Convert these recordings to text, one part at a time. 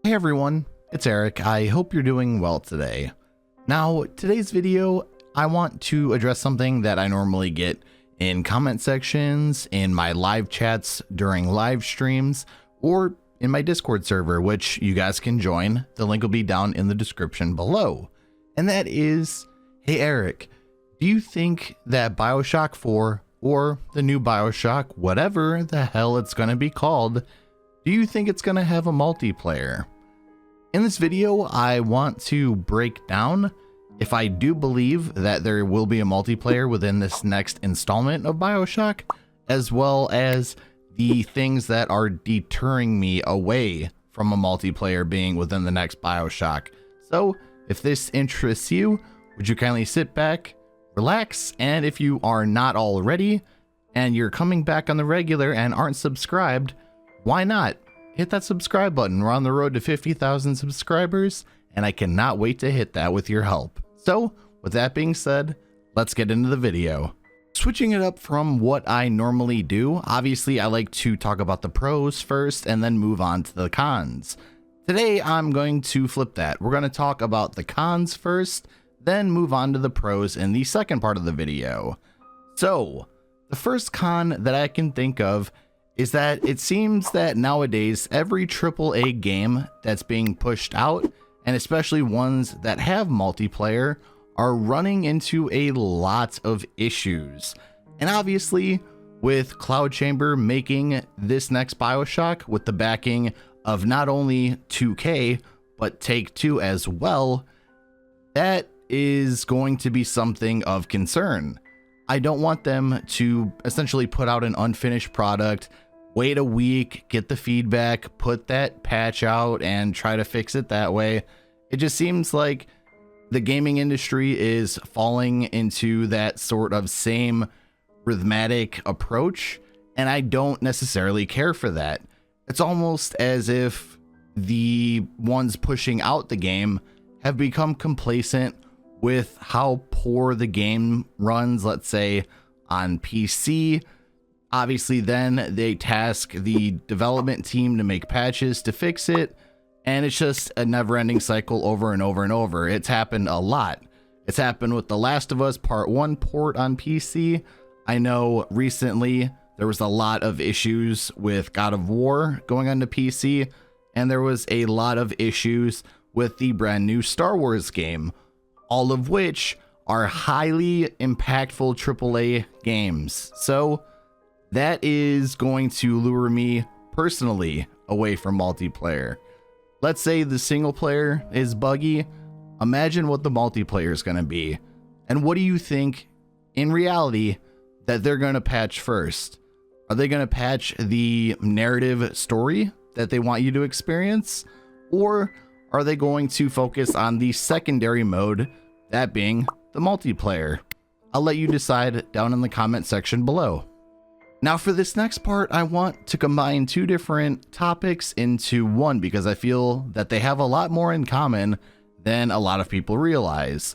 Hey everyone, it's Eric. I hope you're doing well today. Now, today's video, I want to address something that I normally get in comment sections, in my live chats during live streams, or in my Discord server, which you guys can join. The link will be down in the description below. And that is, hey Eric, do you think that Bioshock 4 or the new Bioshock, whatever the hell it's going to be called, do you think it's going to have a multiplayer? In this video, I want to break down if I do believe that there will be a multiplayer within this next installment of Bioshock, as well as the things that are deterring me away from a multiplayer being within the next Bioshock. So if this interests you, would you kindly sit back, relax, and if you are not already and you're coming back on the regular and aren't subscribed, why not? Hit that subscribe button. We're on the road to 50,000 subscribers, and I cannot wait to hit that with your help. So, with that being said, let's get into the video. Switching it up from what I normally do, obviously I like to talk about the pros first and then move on to the cons. Today, I'm going to flip that. We're going to talk about the cons first, then move on to the pros in the second part of the video. So, the first con that I can think of is that it seems that nowadays every AAA game that's being pushed out, and especially ones that have multiplayer, are running into a lot of issues. And obviously, with Cloud Chamber making this next Bioshock with the backing of not only 2K, but Take-Two as well, that is going to be something of concern. I don't want them to essentially put out an unfinished product, wait a week, get the feedback, put that patch out, and try to fix it that way. It just seems like the gaming industry is falling into that sort of same rhythmic approach, and I don't necessarily care for that. It's almost as if the ones pushing out the game have become complacent with how poor the game runs, let's say, on PC. Obviously, then they task the development team to make patches to fix it, and it's just a never-ending cycle over and over and over. It's happened a lot. It's happened with The Last of Us Part 1 port on PC. I know recently there was a lot of issues with God of War going onto PC, and there was a lot of issues with the brand new Star Wars game, all of which are highly impactful AAA games. So that is going to lure me personally away from multiplayer. Let's say the single player is buggy. Imagine what the multiplayer is going to be. And what do you think in reality that they're going to patch first? Are they going to patch the narrative story that they want you to experience? Or are they going to focus on the secondary mode, that being the multiplayer? I'll let you decide down in the comment section below. Now for this next part, I want to combine two different topics into one because I feel that they have a lot more in common than a lot of people realize.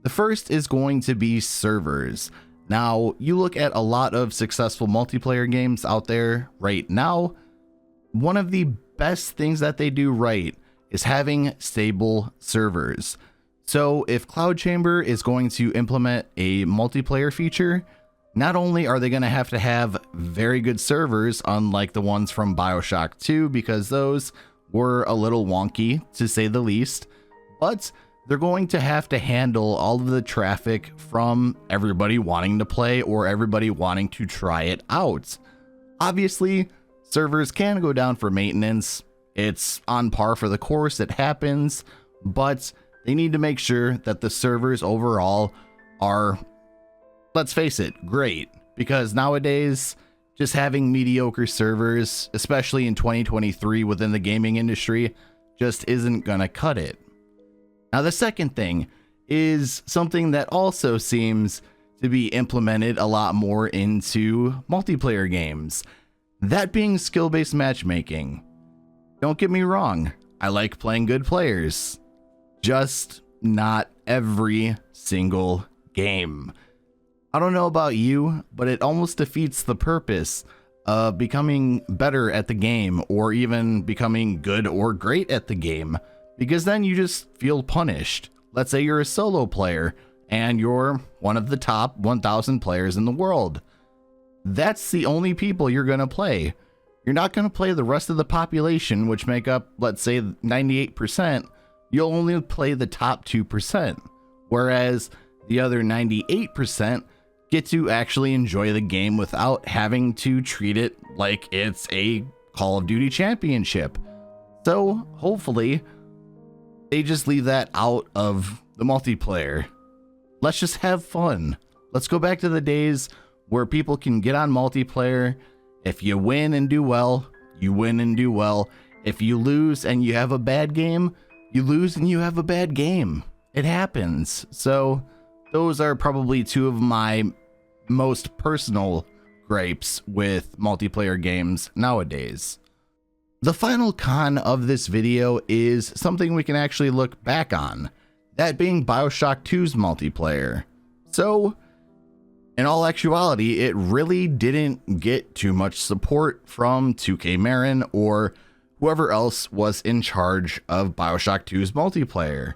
The first is going to be servers. Now, you look at a lot of successful multiplayer games out there right now, one of the best things that they do right is having stable servers. So if Cloud Chamber is going to implement a multiplayer feature, not only are they going to have very good servers, unlike the ones from Bioshock 2, because those were a little wonky to say the least, but they're going to have to handle all of the traffic from everybody wanting to play or everybody wanting to try it out. Obviously, servers can go down for maintenance. It's on par for the course, it happens, but they need to make sure that the servers overall are, let's face it, great, because nowadays just having mediocre servers, especially in 2023 within the gaming industry, just isn't gonna cut it. Now the second thing is something that also seems to be implemented a lot more into multiplayer games, that being skill-based matchmaking. Don't get me wrong, I like playing good players, just not every single game. I don't know about you, but it almost defeats the purpose of becoming better at the game, or even becoming good or great at the game, because then you just feel punished. Let's say you're a solo player and you're one of the top 1,000 players in the world. That's the only people you're going to play. You're not going to play the rest of the population, which make up, let's say, 98%. You'll only play the top 2%, whereas the other 98% get to actually enjoy the game without having to treat it like it's a Call of Duty championship. So hopefully they just leave that out of the multiplayer. Let's just have fun. Let's go back to the days where people can get on multiplayer. If you win and do well, you win and do well. If you lose and you have a bad game, you lose and you have a bad game. It happens. So those are probably two of my most personal gripes with multiplayer games nowadays. The final con of this video is something we can actually look back on, that being Bioshock 2's multiplayer. So, in all actuality, it really didn't get too much support from 2K Marin or whoever else was in charge of Bioshock 2's multiplayer.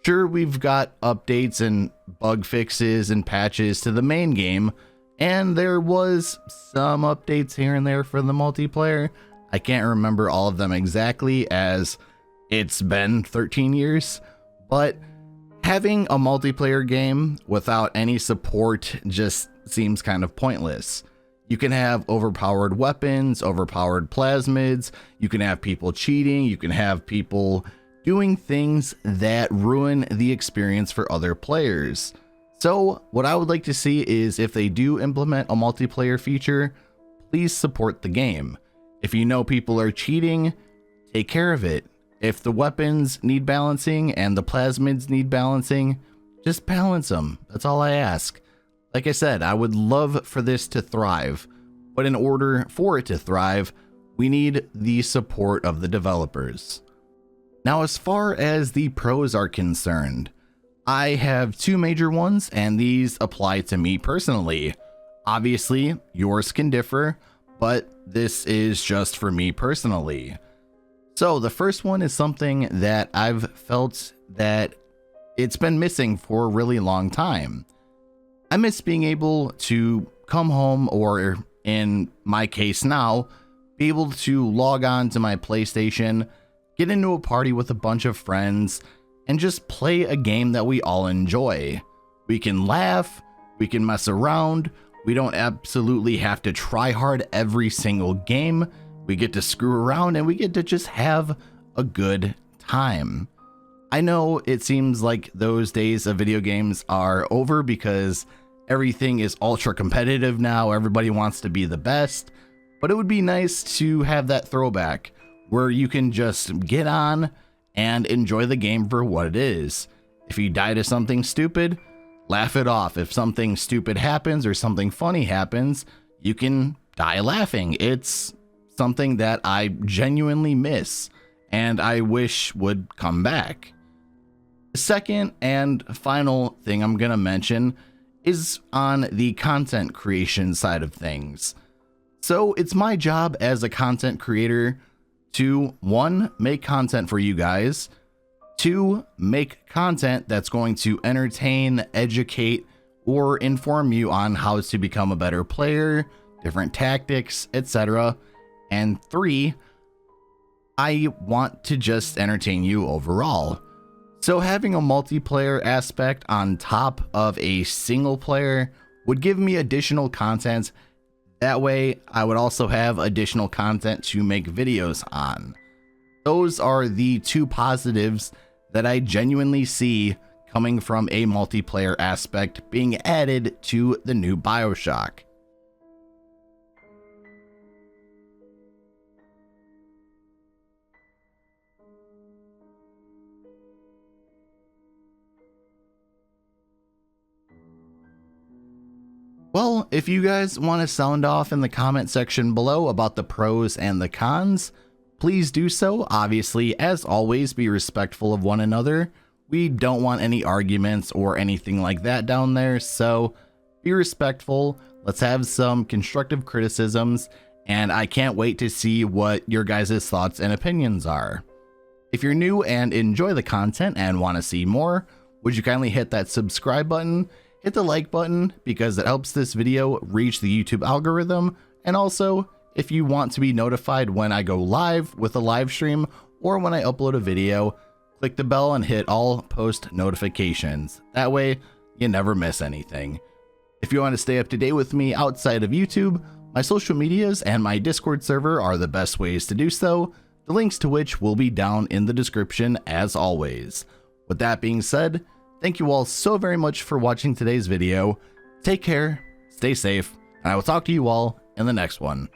Sure, we've got updates and bug fixes and patches to the main game, and there was some updates here and there for the multiplayer. I can't remember all of them exactly, as it's been 13 years, but having a multiplayer game without any support just seems kind of pointless. You can have overpowered weapons, overpowered plasmids, you can have people cheating, you can have people doing things that ruin the experience for other players. So what I would like to see is, if they do implement a multiplayer feature, please support the game. If you know people are cheating, take care of it. If the weapons need balancing and the plasmids need balancing, just balance them. That's all I ask. Like I said, I would love for this to thrive, but in order for it to thrive, we need the support of the developers. Now, as far as the pros are concerned, I have two major ones, and these apply to me personally. Obviously, yours can differ, but this is just for me personally. So the first one is something that I've felt that it's been missing for a really long time. I miss being able to come home, or in my case now, be able to log on to my PlayStation, get into a party with a bunch of friends, and just play a game that we all enjoy. We can laugh, we can mess around, we don't absolutely have to try hard every single game. We get to screw around and we get to just have a good time. I know it seems like those days of video games are over because everything is ultra competitive now, everybody wants to be the best, but it would be nice to have that throwback where you can just get on and enjoy the game for what it is. If you die to something stupid, laugh it off. If something stupid happens or something funny happens, you can die laughing. It's something that I genuinely miss and I wish would come back. The second and final thing I'm going to mention is on the content creation side of things. So it's my job as a content creator to, one, make content for you guys, two, make content that's going to entertain, educate, or inform you on how to become a better player, different tactics, etc. And three, I want to just entertain you overall. So having a multiplayer aspect on top of a single player would give me additional content. That way, I would also have additional content to make videos on. Those are the two positives that I genuinely see coming from a multiplayer aspect being added to the new Bioshock. Well, if you guys want to sound off in the comment section below about the pros and the cons, please do so. Obviously, as always, be respectful of one another. We don't want any arguments or anything like that down there, so be respectful. Let's have some constructive criticisms, and I can't wait to see what your guys' thoughts and opinions are. If you're new and enjoy the content and want to see more, would you kindly hit that subscribe button, hit the like button, because it helps this video reach the YouTube algorithm, and also, if you want to be notified when I go live with a live stream or when I upload a video, click the bell and hit all post notifications. That way, you never miss anything. If you want to stay up to date with me outside of YouTube, my social medias and my Discord server are the best ways to do so, the links to which will be down in the description as always. With that being said, thank you all so very much for watching today's video. Take care, stay safe, and I will talk to you all in the next one.